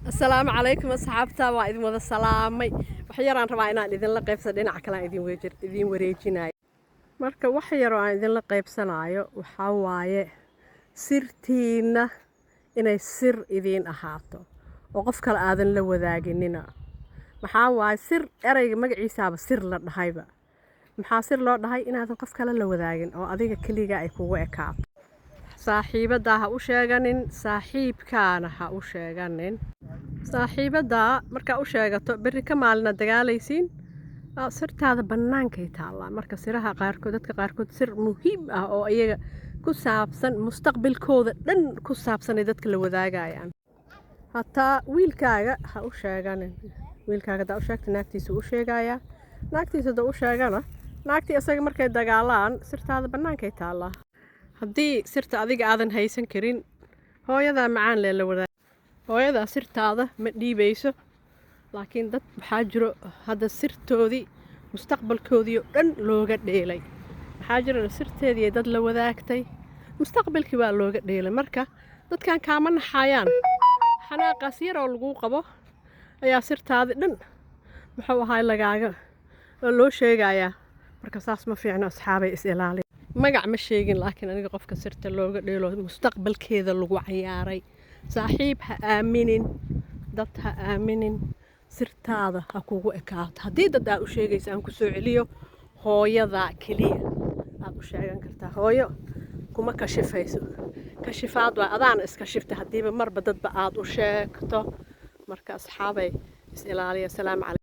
السلام عليكم أصحابتا وإذن وذا السلامي وحيران ربا inaan idinla qaybsado dhinaca kale idin wareejinayo marka wax yar oo aan idinla qaybsanayo waxa waaye sirtiina inay sir idin ahaato oo qof kale aadan la wadaaginina maxaa waaye sir erayga magaciisaaba sir la dhahayba maxaa sir loo dhahay inaadan qof kale la wadaagin oo adiga kaliya ay kugu ekaato saaxiibada ha u sheeganin saaxiibkaana ha u sheeganin saaxiibada marka u sheegato bari ka maalina dagaalaysiin sirtaada bannaankay taallaa marka siraha qaarkood dadka qaarkood sir muhiim ah oo iyaga ku saabsan mustaqbalkooda dhan ku saabsan dadka la wadaagayaan hataa wiilkaaga ha u sheeganin wiilkaaga da u sheegta naagtiisa u sheegayaa naagtiisa da u sheegana naagtii asaga markay dagaalaan sirtaada bannaankay taallaa haddii sirta adiga aadan haysan karin hooyadaa macaan lee la wadaag hooyadaa sirtaada ma dhiibayso laakiin dad waxaa jiro hadda sirtoodii mustaqbalkoodii oo dhan looga dheelay waxaa jiro sirteedii dad la wadaagtay mustaqbalkii waa looga dheelay marka dadkan kaama naxayaan xanaaqaas yar oo lagu qabo ayaa sirtaadii dhan muxuu ahaay lagaaga oo loo sheegayaa marka saas ma fiicno asxaabay is ilaali magac ma sheegin laakiin aniga qofka sirta looga dheelo mustaqbalkeeda lagu ciyaaray saaxiib ha aaminin dad ha aaminin sirtaada ha kugu ekaato haddii dad aad u sheegaysa aan ku soo celiyo hooyadaa keliya aad u sheegan kartaa hooyo kuma kashifayso kashifaad waa adaana iska shifta haddiiba marba dadba aad u sheegto marka asxaabay is ilaaliya salaam calaykum